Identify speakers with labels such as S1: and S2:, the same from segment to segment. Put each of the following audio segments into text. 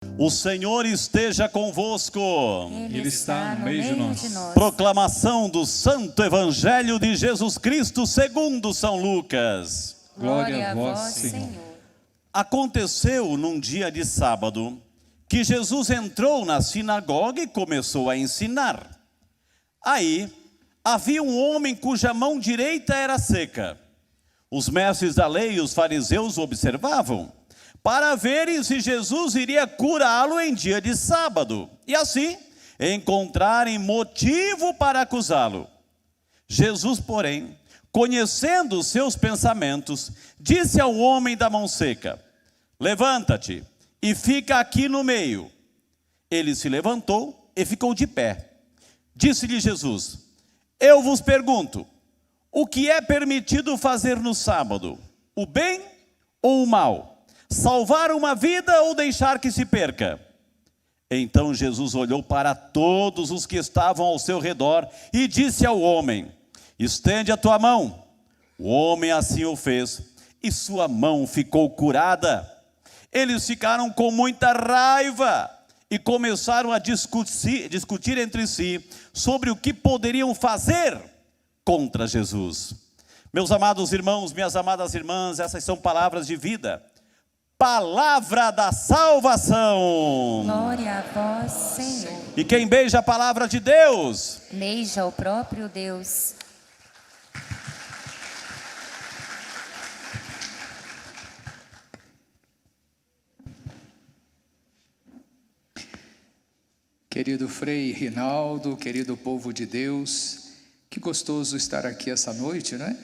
S1: O Senhor esteja convosco.
S2: Ele está no meio de nós.
S1: Proclamação do Santo Evangelho de Jesus Cristo segundo São Lucas.
S2: Glória a vós, Senhor.
S1: Aconteceu num dia de sábado que Jesus entrou na sinagoga e começou a ensinar. Aí havia um homem cuja mão direita era seca. Os mestres da lei e os fariseus o observavam para verem se Jesus iria curá-lo em dia de sábado, e assim encontrarem motivo para acusá-lo. Jesus, porém, conhecendo os seus pensamentos, disse ao homem da mão seca: levanta-te e fica aqui no meio. Ele se levantou e ficou de pé. Disse-lhe Jesus: eu vos pergunto, o que é permitido fazer no sábado? O bem ou o mal? Salvar uma vida ou deixar que se perca? Então Jesus olhou para todos os que estavam ao seu redor e disse ao homem: estende a tua mão. O homem assim o fez e sua mão ficou curada. Eles ficaram com muita raiva e começaram a discutir entre si sobre o que poderiam fazer contra Jesus. Meus amados irmãos, minhas amadas irmãs, essas são palavras de vida. Palavra da salvação.
S2: Glória a vós, Senhor.
S1: E quem beija a palavra de Deus?
S2: Beija o próprio Deus.
S3: Querido Frei Rinaldo, querido povo de Deus, que gostoso estar aqui essa noite, né?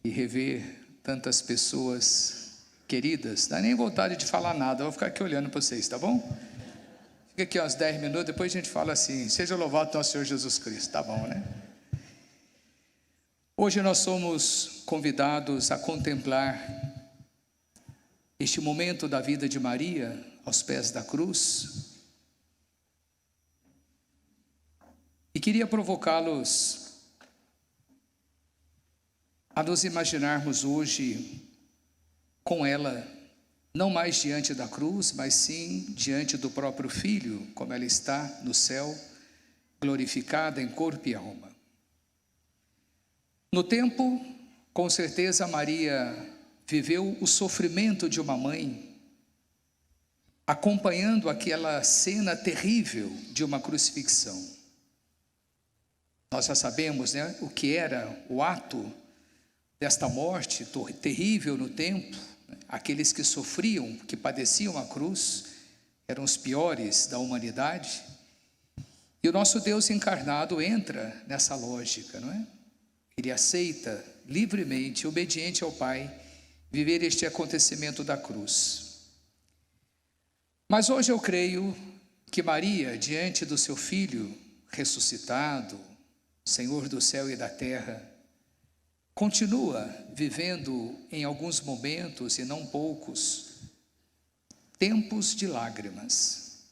S3: E rever tantas pessoas queridas. Dá nem vontade de falar nada, eu vou ficar aqui olhando para vocês, tá bom? Fica aqui uns 10 minutos, depois a gente fala assim: seja louvado nosso Senhor Jesus Cristo, tá bom, né? Hoje nós somos convidados a contemplar este momento da vida de Maria aos pés da cruz. E queria provocá-los a nos imaginarmos hoje com ela, não mais diante da cruz, mas sim diante do próprio Filho, como ela está no céu, glorificada em corpo e alma. No tempo, com certeza Maria viveu o sofrimento de uma mãe, acompanhando aquela cena terrível de uma crucifixão. Nós já sabemos, né, o que era o ato desta morte terrível no tempo. Aqueles que sofriam, que padeciam a cruz, eram os piores da humanidade. E o nosso Deus encarnado entra nessa lógica, não é? Ele aceita livremente, obediente ao Pai, viver este acontecimento da cruz. Mas hoje eu creio que Maria, diante do seu Filho ressuscitado, Senhor do céu e da terra, continua vivendo em alguns momentos, e não poucos, tempos de lágrimas,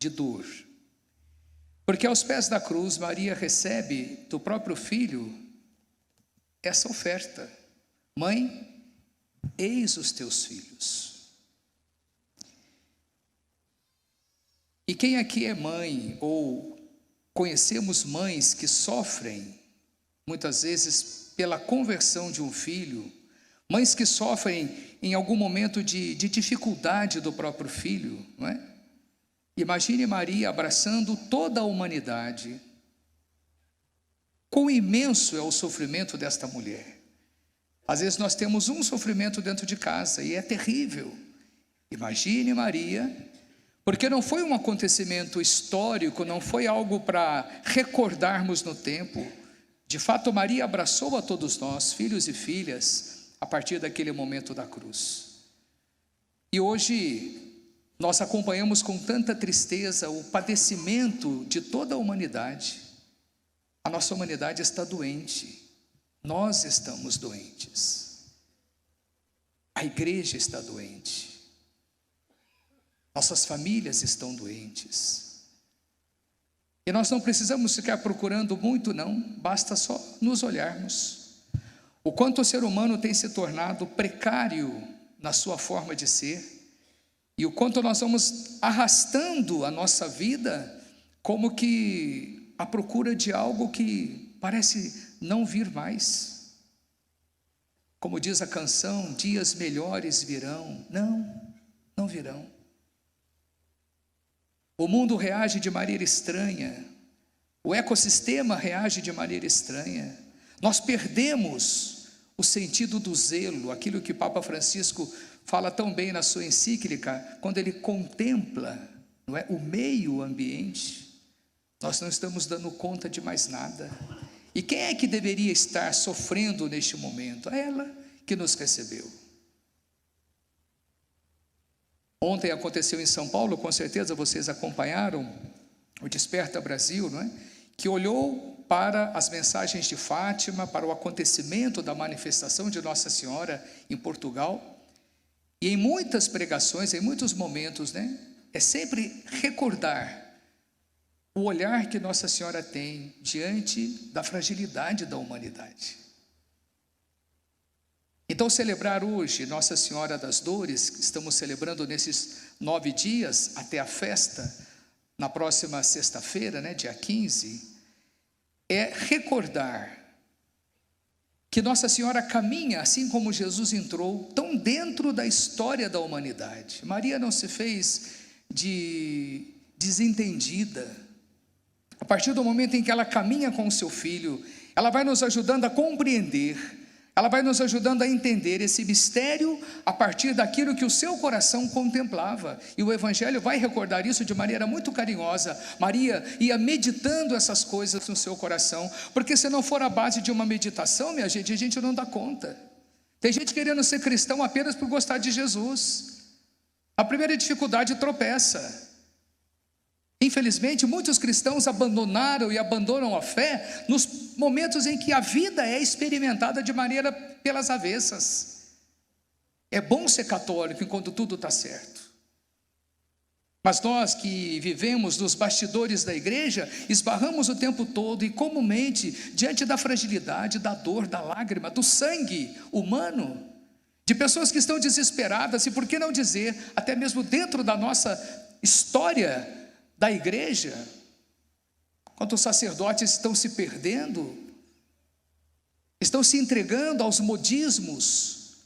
S3: de dor. Porque aos pés da cruz, Maria recebe do próprio Filho essa oferta: mãe, eis os teus filhos. E quem aqui é mãe, ou conhecemos mães que sofrem muitas vezes pela conversão de um filho, mães que sofrem em algum momento de dificuldade do próprio filho, não é? Imagine Maria abraçando toda a humanidade. Quão imenso é o sofrimento desta mulher. Às vezes nós temos um sofrimento dentro de casa e é terrível. Imagine Maria, porque não foi um acontecimento histórico, não foi algo para recordarmos no tempo. De fato, Maria abraçou a todos nós, filhos e filhas, a partir daquele momento da cruz. E hoje nós acompanhamos com tanta tristeza o padecimento de toda a humanidade. A nossa humanidade está doente, nós estamos doentes, a igreja está doente, nossas famílias estão doentes. E nós não precisamos ficar procurando muito, não, basta só nos olharmos. O quanto o ser humano tem se tornado precário na sua forma de ser, E o quanto nós vamos arrastando a nossa vida como que à procura de algo que parece não vir mais. Como diz a canção, dias melhores virão. Não virão. O mundo reage de maneira estranha. O ecossistema reage de maneira estranha. Nós perdemos o sentido do zelo, aquilo que Papa Francisco fala tão bem na sua encíclica, quando ele contempla, não é, o meio ambiente. Nós não estamos dando conta de mais nada. E quem é que deveria estar sofrendo neste momento? Ela que nos recebeu. Ontem aconteceu em São Paulo, com certeza vocês acompanharam, o Desperta Brasil, não é? Que olhou para as mensagens de Fátima, para o acontecimento da manifestação de Nossa Senhora em Portugal. E em muitas pregações, em muitos momentos, né, é sempre recordar o olhar que Nossa Senhora tem diante da fragilidade da humanidade. Então, celebrar hoje Nossa Senhora das Dores, que estamos celebrando nesses 9 dias, até a festa, na próxima sexta-feira, né, dia 15, é recordar que Nossa Senhora caminha, assim como Jesus entrou, tão dentro da história da humanidade. Maria não se fez de desentendida. A partir do momento em que ela caminha com o seu filho, ela vai nos ajudando a compreender, ela vai nos ajudando a entender esse mistério a partir daquilo que o seu coração contemplava. E o Evangelho vai recordar isso de maneira muito carinhosa. Maria ia meditando essas coisas no seu coração, porque se não for a base de uma meditação, minha gente, a gente não dá conta. Tem gente querendo ser cristão apenas por gostar de Jesus. A primeira dificuldade tropeça. Infelizmente, muitos cristãos abandonaram e abandonam a fé nos momentos em que a vida é experimentada de maneira pelas avessas. É bom ser católico enquanto tudo está certo. Mas nós que vivemos nos bastidores da igreja, esbarramos o tempo todo e comumente, diante da fragilidade, da dor, da lágrima, do sangue humano, de pessoas que estão desesperadas e, por que não dizer, até mesmo dentro da nossa história da igreja, quantos sacerdotes estão se perdendo, estão se entregando aos modismos,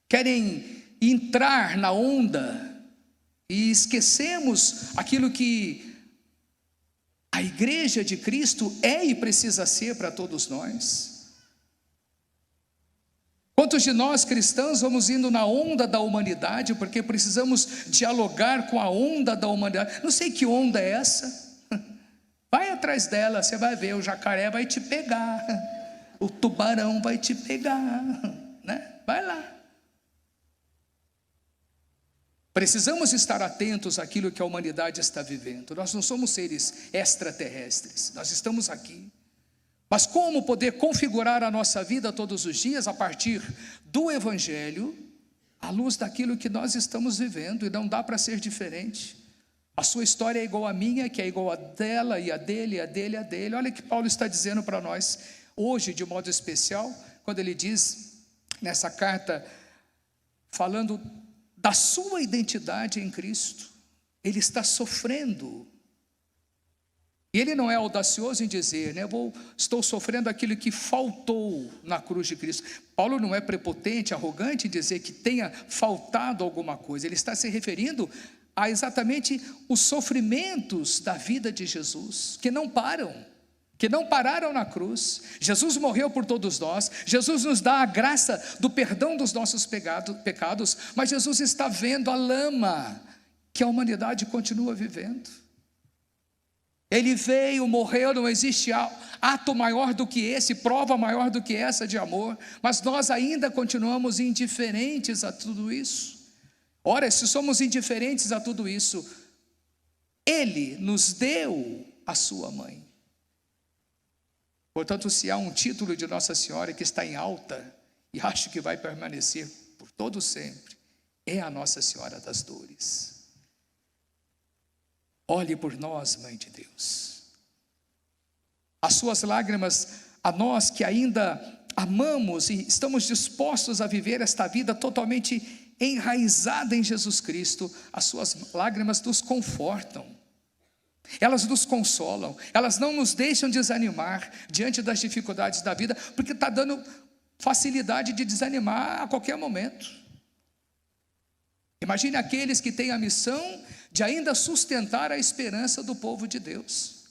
S3: querem entrar na onda e esquecemos aquilo que a igreja de Cristo é e precisa ser para todos nós. Quantos de nós cristãos vamos indo na onda da humanidade porque precisamos dialogar com a onda da humanidade? Não sei que onda é essa. Vai atrás dela, você vai ver, o jacaré vai te pegar, o tubarão vai te pegar, né? Vai lá. Precisamos estar atentos àquilo que a humanidade está vivendo. Nós não somos seres extraterrestres, nós estamos aqui. Mas como poder configurar a nossa vida todos os dias a partir do Evangelho, à luz daquilo que nós estamos vivendo, e não dá para ser diferente. A sua história é igual à minha, que é igual a dela, e a dele, e a dele, e a dele. Olha o que Paulo está dizendo para nós hoje, de modo especial, quando ele diz nessa carta, falando da sua identidade em Cristo. Ele está sofrendo. E ele não é audacioso em dizer, né, estou sofrendo aquilo que faltou na cruz de Cristo. Paulo não é prepotente, arrogante em dizer que tenha faltado alguma coisa. Ele está se referindo a exatamente os sofrimentos da vida de Jesus, que não pararam na cruz. Jesus morreu por todos nós, Jesus nos dá a graça do perdão dos nossos pecados, mas Jesus está vendo a lama que a humanidade continua vivendo. Ele veio, morreu, não existe ato maior do que esse, prova maior do que essa de amor, mas nós ainda continuamos indiferentes a tudo isso. Ora, se somos indiferentes a tudo isso, Ele nos deu a sua mãe. Portanto, se há um título de Nossa Senhora que está em alta, e acho que vai permanecer por todo sempre, é a Nossa Senhora das Dores. Olhe por nós, Mãe de Deus. As suas lágrimas, a nós que ainda amamos e estamos dispostos a viver esta vida totalmente enraizada em Jesus Cristo, as suas lágrimas nos confortam, elas nos consolam, elas não nos deixam desanimar diante das dificuldades da vida, porque está dando facilidade de desanimar a qualquer momento. Imagine aqueles que têm a missão de ainda sustentar a esperança do povo de Deus.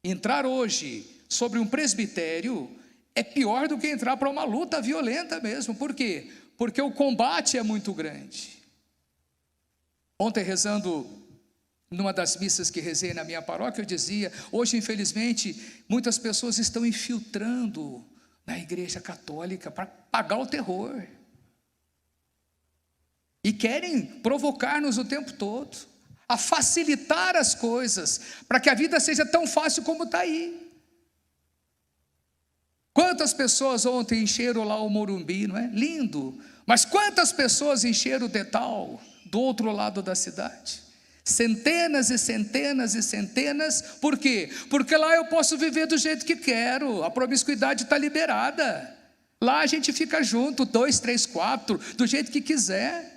S3: Entrar hoje sobre um presbitério é pior do que entrar para uma luta violenta mesmo. Por quê? Porque o combate é muito grande. Ontem, rezando numa das missas que rezei na minha paróquia, eu dizia: hoje, infelizmente, muitas pessoas estão infiltrando na igreja católica para pagar o terror. E querem provocar-nos o tempo todo, a facilitar as coisas, para que a vida seja tão fácil como está aí. Quantas pessoas ontem encheram lá o Morumbi, não é? Lindo. Mas quantas pessoas encheram o Detal, do outro lado da cidade? Centenas e centenas e centenas. Por quê? Porque lá eu posso viver do jeito que quero, a promiscuidade está liberada. Lá a gente fica junto, 2, 3, 4, do jeito que quiser.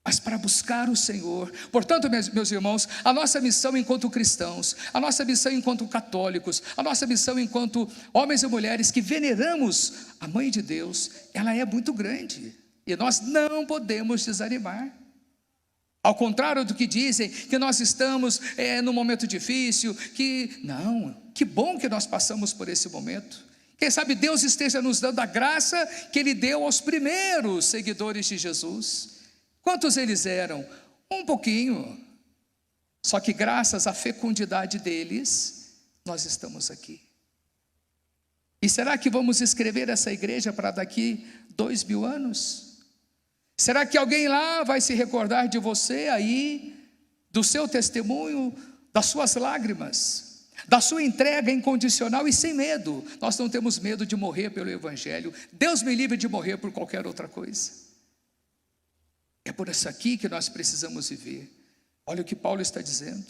S3: Mas para buscar o Senhor. Portanto, meus irmãos, a nossa missão enquanto cristãos, a nossa missão enquanto católicos, a nossa missão enquanto homens e mulheres que veneramos a Mãe de Deus, ela é muito grande, e nós não podemos desanimar. Ao contrário do que dizem, que nós estamos num momento difícil, que bom que nós passamos por esse momento. Quem sabe Deus esteja nos dando a graça que Ele deu aos primeiros seguidores de Jesus. Quantos eles eram? Um pouquinho. Só que graças à fecundidade deles, nós estamos aqui. E será que vamos escrever essa igreja para daqui 2000 anos? Será que alguém lá vai se recordar de você aí, do seu testemunho, das suas lágrimas, da sua entrega incondicional e sem medo? Nós não temos medo de morrer pelo Evangelho. Deus me livre de morrer por qualquer outra coisa. É por isso aqui que nós precisamos viver. Olha o que Paulo está dizendo.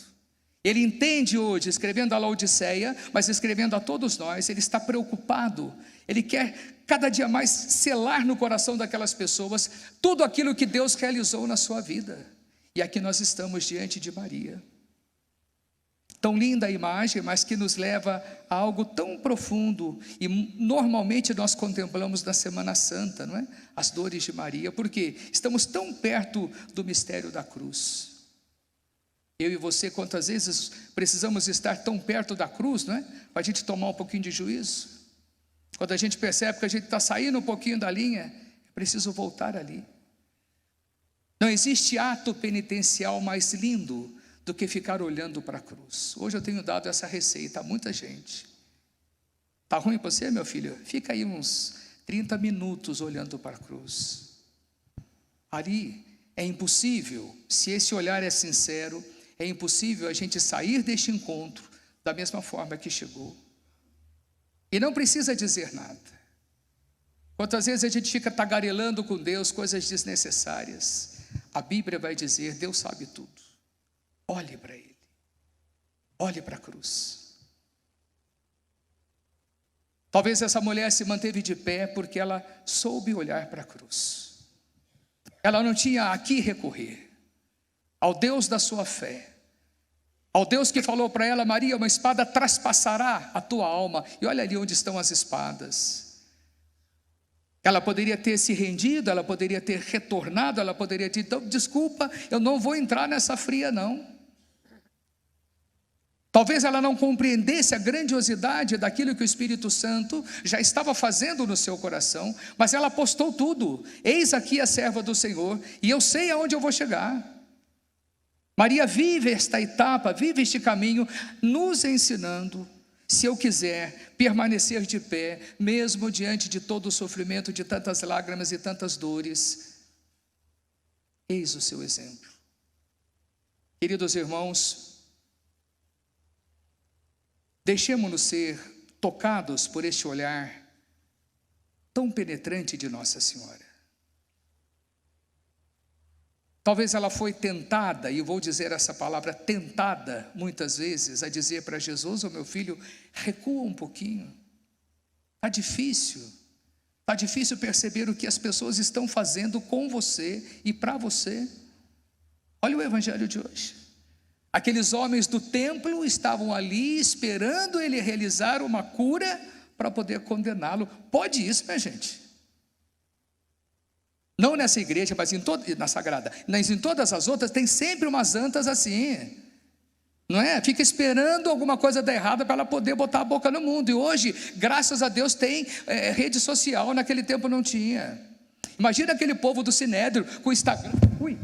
S3: Ele entende hoje, escrevendo a Laodiceia, mas escrevendo a todos nós, ele está preocupado. Ele quer cada dia mais selar no coração daquelas pessoas tudo aquilo que Deus realizou na sua vida. E aqui nós estamos diante de Maria. Tão linda a imagem, mas que nos leva a algo tão profundo. E normalmente nós contemplamos na Semana Santa, não é? As dores de Maria, porque estamos tão perto do mistério da cruz. Eu e você, quantas vezes precisamos estar tão perto da cruz, não é? Para a gente tomar um pouquinho de juízo. Quando a gente percebe que a gente está saindo um pouquinho da linha, é preciso voltar ali. Não existe ato penitencial mais lindo do que ficar olhando para a cruz. Hoje eu tenho dado essa receita a muita gente. Está ruim para você, meu filho? Fica aí uns 30 minutos olhando para a cruz. Ali é impossível, se esse olhar é sincero, é impossível a gente sair deste encontro da mesma forma que chegou. E não precisa dizer nada. Quantas vezes a gente fica tagarelando com Deus coisas desnecessárias? A Bíblia vai dizer: Deus sabe tudo. Olhe para Ele, olhe para a cruz. Talvez essa mulher se manteve de pé porque ela soube olhar para a cruz. Ela não tinha a que recorrer, ao Deus da sua fé, ao Deus que falou para ela: Maria, uma espada traspassará a tua alma. E olha ali onde estão as espadas. Ela poderia ter se rendido, ela poderia ter retornado, ela poderia ter dito: desculpa, eu não vou entrar nessa fria não. Talvez ela não compreendesse a grandiosidade daquilo que o Espírito Santo já estava fazendo no seu coração, mas ela apostou tudo. Eis aqui a serva do Senhor, e eu sei aonde eu vou chegar. Maria vive esta etapa, vive este caminho, nos ensinando, se eu quiser permanecer de pé, mesmo diante de todo o sofrimento, de tantas lágrimas e tantas dores, eis o seu exemplo. Queridos irmãos, deixemos-nos ser tocados por este olhar tão penetrante de Nossa Senhora. Talvez ela foi tentada, e eu vou dizer essa palavra, tentada, muitas vezes, a dizer para Jesus: meu filho, recua um pouquinho, está difícil, Está difícil perceber o que as pessoas estão fazendo com você e para você. Olha o evangelho de hoje. Aqueles homens do templo estavam ali esperando ele realizar uma cura para poder condená-lo. Pode isso, minha gente? Não nessa igreja, mas na Sagrada. Mas em todas as outras tem sempre umas antas assim. Não é? Fica esperando alguma coisa dar errada para ela poder botar a boca no mundo. E hoje, graças a Deus, tem rede social. Naquele tempo não tinha. Imagina aquele povo do Sinédrio com o Instagram. Ui,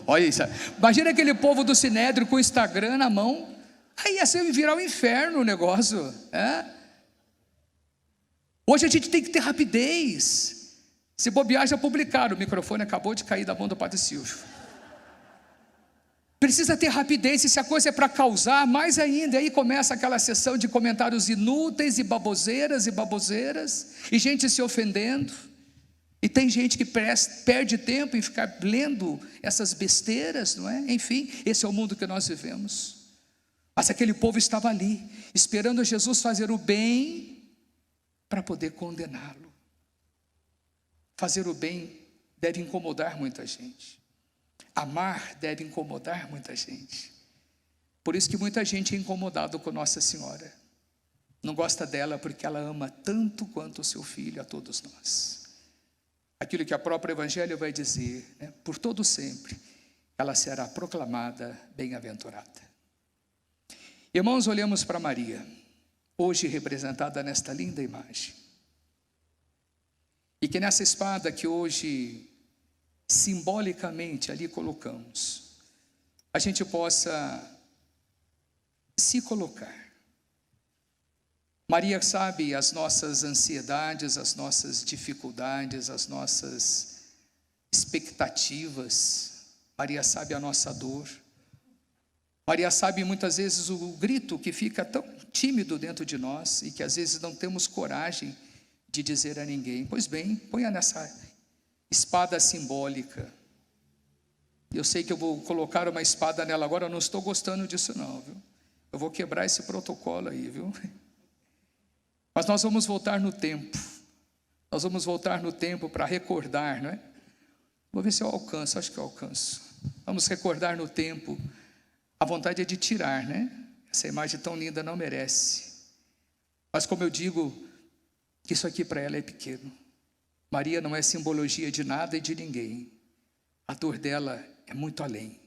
S3: olha isso. Imagina aquele povo do Sinédrio com o Instagram na mão. Aí ia virar um inferno o negócio. Hoje a gente tem que ter rapidez. Se bobear, já publicaram. O microfone acabou de cair da mão do Padre Silvio. Precisa ter rapidez, e se a coisa é para causar, mais ainda. Aí começa aquela sessão de comentários inúteis e baboseiras, e gente se ofendendo. E tem gente que perde tempo em ficar lendo essas besteiras, não é? Enfim, esse é o mundo que nós vivemos. Mas aquele povo estava ali, esperando Jesus fazer o bem para poder condená-lo. Fazer o bem deve incomodar muita gente. Amar deve incomodar muita gente. Por isso que muita gente é incomodado com Nossa Senhora. Não gosta dela porque ela ama tanto quanto o seu filho a todos nós. Aquilo que a própria Evangelho vai dizer, né? Por todo sempre, ela será proclamada bem-aventurada. Irmãos, olhamos para Maria, hoje representada nesta linda imagem. E que nessa espada que hoje simbolicamente ali colocamos, a gente possa se colocar. Maria sabe as nossas ansiedades, as nossas dificuldades, as nossas expectativas. Maria sabe a nossa dor. Maria sabe muitas vezes o grito que fica tão tímido dentro de nós e que às vezes não temos coragem de dizer a ninguém. Pois bem, ponha nessa espada simbólica. Eu sei que eu vou colocar uma espada nela agora, eu não estou gostando disso não, viu? Eu vou quebrar esse protocolo aí, viu? Mas nós vamos voltar no tempo. Nós vamos voltar no tempo para recordar, não é? Vou ver se eu alcanço, acho que eu alcanço. Vamos recordar no tempo. A vontade é de tirar, né? Essa imagem tão linda não merece. Mas como eu digo, que isso aqui para ela é pequeno. Maria não é simbologia de nada e de ninguém. A dor dela é muito além.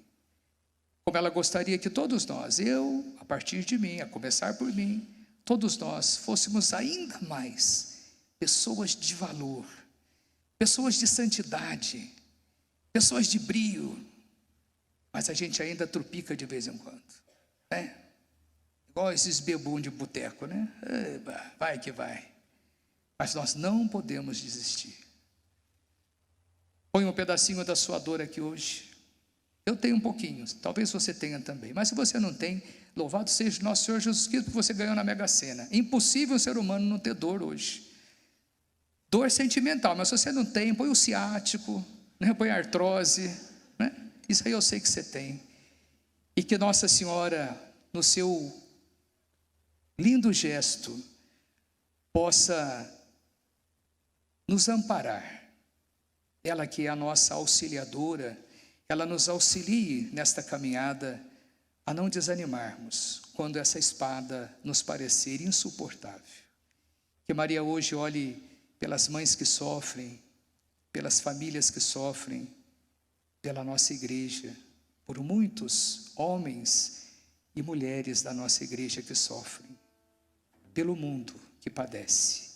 S3: Como ela gostaria que todos nós, eu, a partir de mim, a começar por mim, todos nós fôssemos ainda mais pessoas de valor, pessoas de santidade, pessoas de brio. Mas a gente ainda trupica de vez em quando, né? Igual esses bebum de boteco, né? Vai que vai. Mas nós não podemos desistir. Põe um pedacinho da sua dor aqui hoje. Eu tenho um pouquinho, talvez você tenha também. Mas se você não tem, louvado seja nosso Senhor Jesus Cristo, que você ganhou na Mega Sena. Impossível o ser humano não ter dor hoje. Dor sentimental, mas se você não tem, põe o ciático, né? Põe a artrose, né? Isso aí eu sei que você tem. E que Nossa Senhora, no seu lindo gesto, possa nos amparar. Ela que é a nossa auxiliadora, ela nos auxilie nesta caminhada a não desanimarmos quando essa espada nos parecer insuportável. Que Maria hoje olhe pelas mães que sofrem, pelas famílias que sofrem, pela nossa igreja, por muitos homens e mulheres da nossa igreja que sofrem, pelo mundo que padece,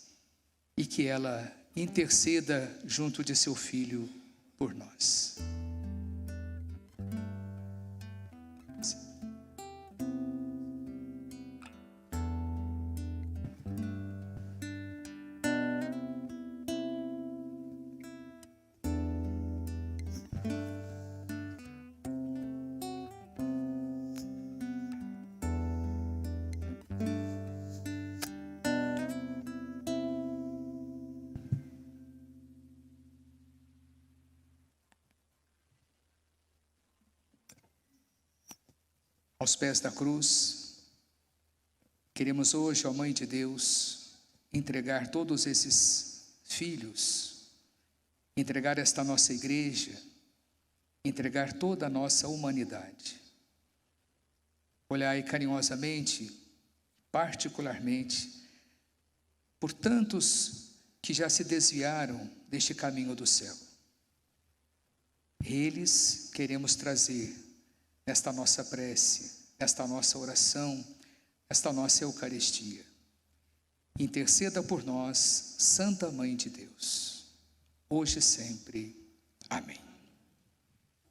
S3: e que ela interceda junto de seu Filho por nós. Aos pés da cruz, queremos hoje, ó Mãe de Deus, entregar todos esses filhos, entregar esta nossa igreja, entregar toda a nossa humanidade. Olhai carinhosamente, particularmente, por tantos que já se desviaram deste caminho do céu. Eles queremos trazer nesta nossa prece, nesta nossa oração, nesta nossa Eucaristia. Interceda por nós, Santa Mãe de Deus, hoje e sempre. Amém.